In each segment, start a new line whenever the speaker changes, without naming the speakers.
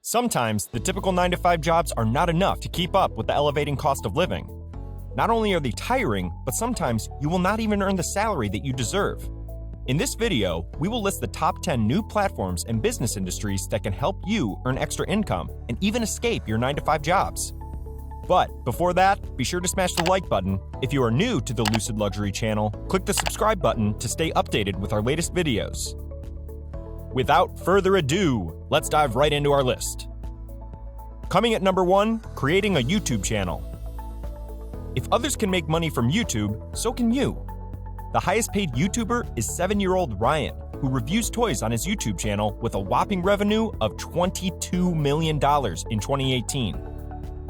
Sometimes, the typical 9-to-5 jobs are not enough to keep up with the elevating cost of living. Not only are they tiring, but sometimes you will not even earn the salary that you deserve. In this video, we will list the top 10 new platforms and business industries that can help you earn extra income and even escape your 9-to-5 jobs. But before that, be sure to smash the like button. If you are new to the Lucid Luxury channel, click the subscribe button to stay updated with our latest videos. Without further ado, let's dive right into our list. Coming at number 1, creating a YouTube channel. If others can make money from YouTube, so can you. The highest paid YouTuber is 7-year-old Ryan, who reviews toys on his YouTube channel with a whopping revenue of $22 million in 2018.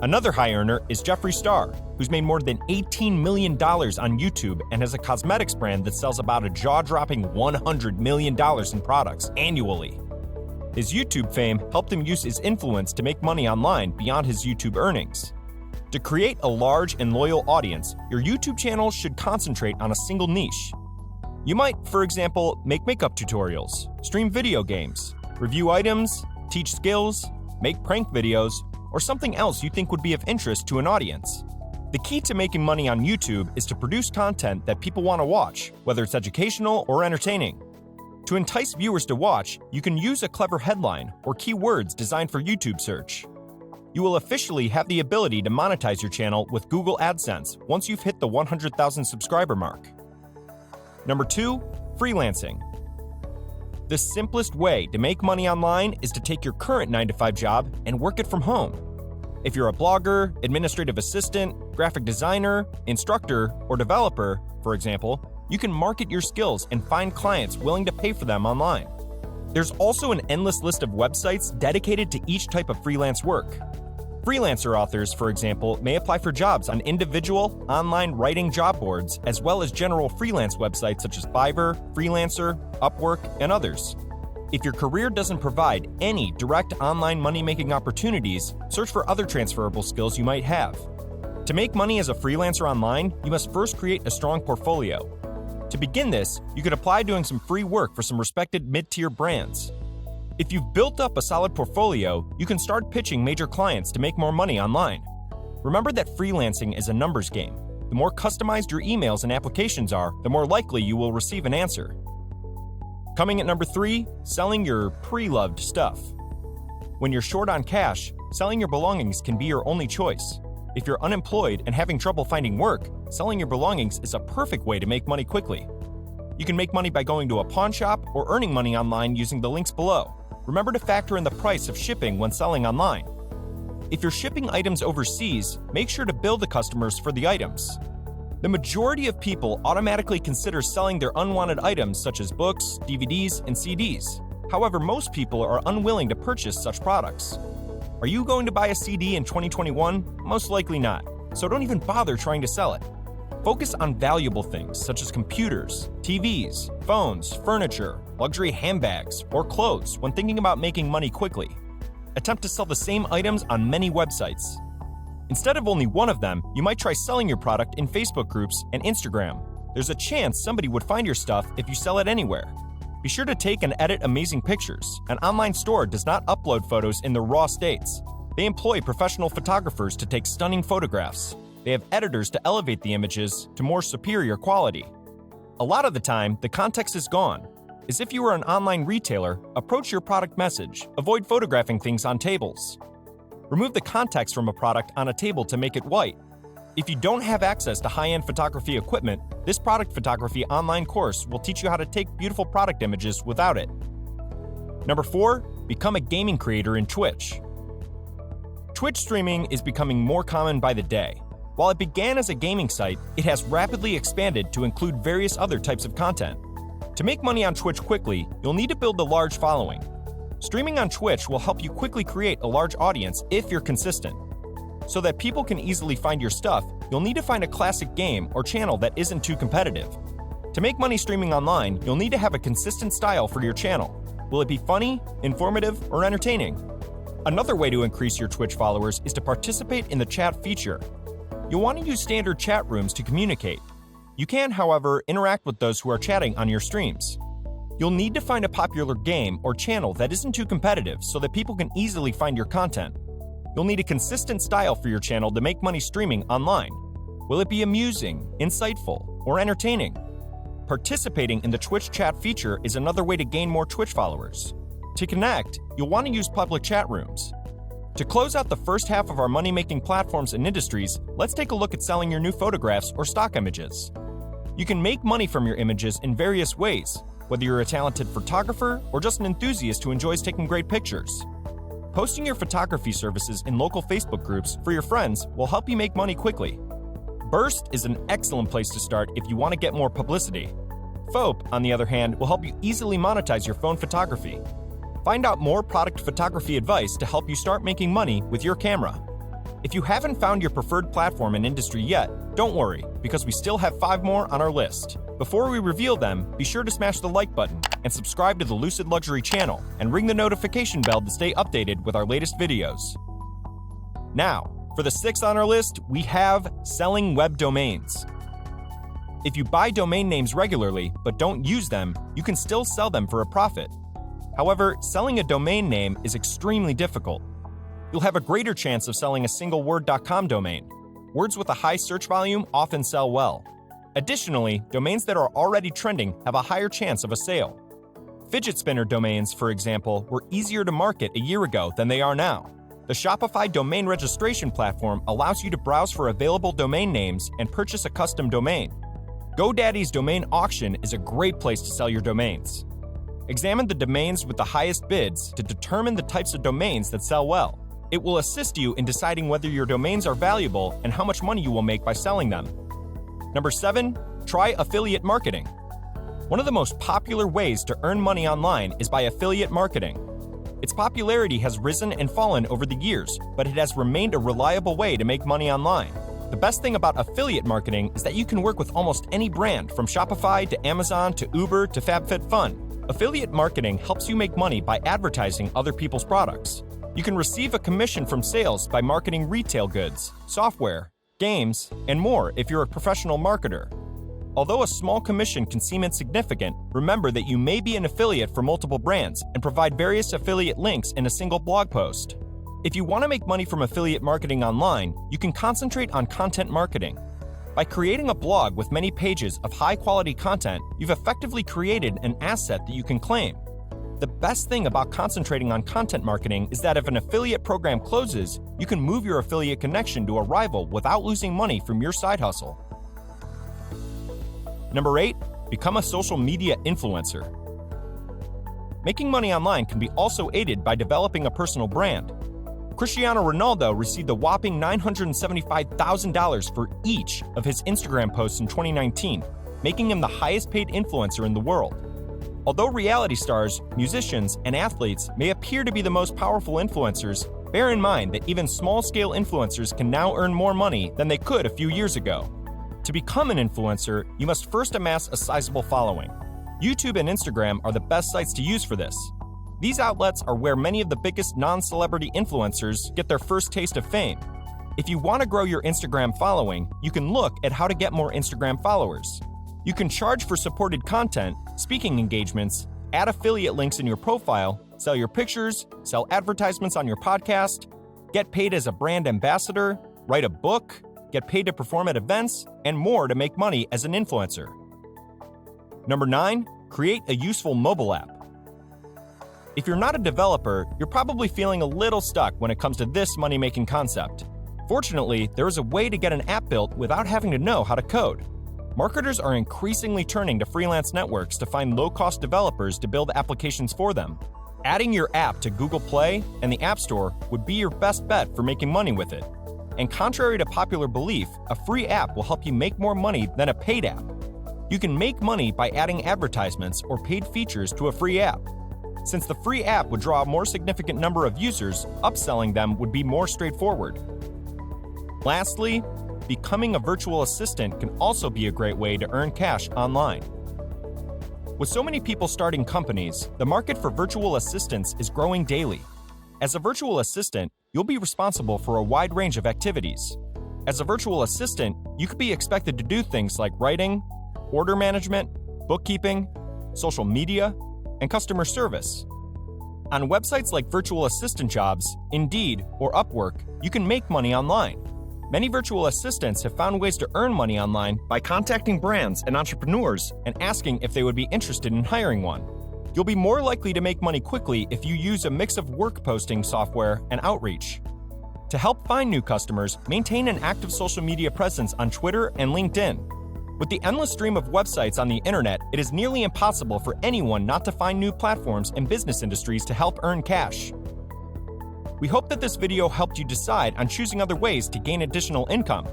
Another high earner is Jeffree Star, who's made more than $18 million on YouTube and has a cosmetics brand that sells about a jaw-dropping $100 million in products annually. His YouTube fame helped him use his influence to make money online beyond his YouTube earnings. To create a large and loyal audience, your YouTube channel should concentrate on a single niche. You might, for example, make makeup tutorials, stream video games, review items, teach skills, make prank videos, or something else you think would be of interest to an audience. The key to making money on YouTube is to produce content that people want to watch, whether it's educational or entertaining. To entice viewers to watch, you can use a clever headline or keywords designed for YouTube search. You will officially have the ability to monetize your channel with Google AdSense once you've hit the 100,000 subscriber mark. Number 2, freelancing. The simplest way to make money online is to take your current 9-to-5 job and work it from home. If you're a blogger, administrative assistant, graphic designer, instructor, or developer, for example, you can market your skills and find clients willing to pay for them online. There's also an endless list of websites dedicated to each type of freelance work. Freelancer authors, for example, may apply for jobs on individual, online writing job boards, as well as general freelance websites such as Fiverr, Freelancer, Upwork, and others. If your career doesn't provide any direct online money-making opportunities, search for other transferable skills you might have. To make money as a freelancer online, you must first create a strong portfolio. To begin this, you could apply doing some free work for some respected mid-tier brands. If you've built up a solid portfolio, you can start pitching major clients to make more money online. Remember that freelancing is a numbers game. The more customized your emails and applications are, the more likely you will receive an answer. Coming at number 3, selling your pre-loved stuff. When you're short on cash, selling your belongings can be your only choice. If you're unemployed and having trouble finding work, selling your belongings is a perfect way to make money quickly. You can make money by going to a pawn shop or earning money online using the links below. Remember to factor in the price of shipping when selling online. If you're shipping items overseas, make sure to bill the customers for the items. The majority of people automatically consider selling their unwanted items such as books, DVDs, and CDs. However, most people are unwilling to purchase such products. Are you going to buy a CD in 2021? Most likely not, so don't even bother trying to sell it. Focus on valuable things such as computers, TVs, phones, furniture, luxury handbags, or clothes when thinking about making money quickly. Attempt to sell the same items on many websites. Instead of only one of them, you might try selling your product in Facebook groups and Instagram. There's a chance somebody would find your stuff if you sell it anywhere. Be sure to take and edit amazing pictures. An online store does not upload photos in their raw states. They employ professional photographers to take stunning photographs. They have editors to elevate the images to more superior quality. A lot of the time, the context is gone. As if you were an online retailer, approach your product message. Avoid photographing things on tables. Remove the context from a product on a table to make it white. If you don't have access to high-end photography equipment, this product photography online course will teach you how to take beautiful product images without it. Number 4, become a gaming creator in Twitch. Twitch streaming is becoming more common by the day. While it began as a gaming site, it has rapidly expanded to include various other types of content. To make money on Twitch quickly, you'll need to build a large following. Streaming on Twitch will help you quickly create a large audience if you're consistent. So that people can easily find your stuff, you'll need to find a classic game or channel that isn't too competitive. To make money streaming online, you'll need to have a consistent style for your channel. Will it be funny, informative, or entertaining? Another way to increase your Twitch followers is to participate in the chat feature. You'll want to use standard chat rooms to communicate. You can, however, interact with those who are chatting on your streams. You'll need to find a popular game or channel that isn't too competitive so that people can easily find your content. You'll need a consistent style for your channel to make money streaming online. Will it be amusing, insightful, or entertaining? Participating in the Twitch chat feature is another way to gain more Twitch followers. To connect, you'll want to use public chat rooms. To close out the first half of our money-making platforms and industries, let's take a look at selling your new photographs or stock images. You can make money from your images in various ways, whether you're a talented photographer or just an enthusiast who enjoys taking great pictures. Posting your photography services in local Facebook groups for your friends will help you make money quickly. Burst is an excellent place to start if you want to get more publicity. FOAP, on the other hand, will help you easily monetize your phone photography. Find out more product photography advice to help you start making money with your camera. If you haven't found your preferred platform and industry yet, don't worry, because we still have 5 more on our list. Before we reveal them, be sure to smash the like button and subscribe to the Lucid Luxury channel and ring the notification bell to stay updated with our latest videos. Now, for the 6th on our list, we have selling web domains. If you buy domain names regularly but don't use them, you can still sell them for a profit. However, selling a domain name is extremely difficult. You'll have a greater chance of selling a single word.com domain. Words with a high search volume often sell well. Additionally, domains that are already trending have a higher chance of a sale. Fidget spinner domains, for example, were easier to market a year ago than they are now. The Shopify domain registration platform allows you to browse for available domain names and purchase a custom domain. GoDaddy's domain auction is a great place to sell your domains. Examine the domains with the highest bids to determine the types of domains that sell well. It will assist you in deciding whether your domains are valuable and how much money you will make by selling them. Number 7, try affiliate marketing. One of the most popular ways to earn money online is by affiliate marketing. Its popularity has risen and fallen over the years, but it has remained a reliable way to make money online. The best thing about affiliate marketing is that you can work with almost any brand, from Shopify to Amazon to Uber to FabFitFun. Affiliate marketing helps you make money by advertising other people's products. You can receive a commission from sales by marketing retail goods, software, games, and more if you're a professional marketer. Although a small commission can seem insignificant, remember that you may be an affiliate for multiple brands and provide various affiliate links in a single blog post. If you want to make money from affiliate marketing online, you can concentrate on content marketing. By creating a blog with many pages of high-quality content, you've effectively created an asset that you can claim. The best thing about concentrating on content marketing is that if an affiliate program closes, you can move your affiliate connection to a rival without losing money from your side hustle. Number 8, become a social media influencer. Making money online can be also aided by developing a personal brand. Cristiano Ronaldo received a whopping $975,000 for each of his Instagram posts in 2019, making him the highest paid influencer in the world. Although reality stars, musicians, and athletes may appear to be the most powerful influencers, bear in mind that even small-scale influencers can now earn more money than they could a few years ago. To become an influencer, you must first amass a sizable following. YouTube and Instagram are the best sites to use for this. These outlets are where many of the biggest non-celebrity influencers get their first taste of fame. If you want to grow your Instagram following, you can look at how to get more Instagram followers. You can charge for supported content, speaking engagements, add affiliate links in your profile, sell your pictures, sell advertisements on your podcast, get paid as a brand ambassador, write a book, get paid to perform at events, and more to make money as an influencer. Number 9, create a useful mobile app. If you're not a developer, you're probably feeling a little stuck when it comes to this money-making concept. Fortunately, there is a way to get an app built without having to know how to code. Marketers are increasingly turning to freelance networks to find low-cost developers to build applications for them. Adding your app to Google Play and the App Store would be your best bet for making money with it. And contrary to popular belief, a free app will help you make more money than a paid app. You can make money by adding advertisements or paid features to a free app. Since the free app would draw a more significant number of users, upselling them would be more straightforward. Lastly, becoming a virtual assistant can also be a great way to earn cash online. With so many people starting companies, the market for virtual assistants is growing daily. As a virtual assistant, you'll be responsible for a wide range of activities. As a virtual assistant, you could be expected to do things like writing, order management, bookkeeping, social media, and customer service. On websites like virtual assistant jobs, Indeed, or Upwork, you can make money online. Many virtual assistants have found ways to earn money online by contacting brands and entrepreneurs and asking if they would be interested in hiring one. You'll be more likely to make money quickly if you use a mix of work posting software and outreach. To help find new customers, maintain an active social media presence on Twitter and LinkedIn. With the endless stream of websites on the internet, it is nearly impossible for anyone not to find new platforms and business industries to help earn cash. We hope that this video helped you decide on choosing other ways to gain additional income.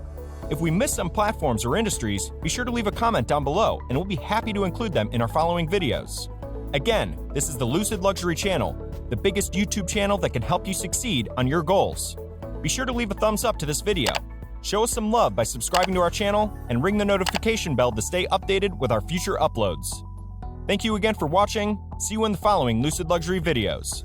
If we miss some platforms or industries, be sure to leave a comment down below and we'll be happy to include them in our following videos. Again, this is the Lucid Luxury channel, the biggest YouTube channel that can help you succeed on your goals. Be sure to leave a thumbs up to this video. Show us some love by subscribing to our channel and ring the notification bell to stay updated with our future uploads. Thank you again for watching. See you in the following Lucid Luxury videos.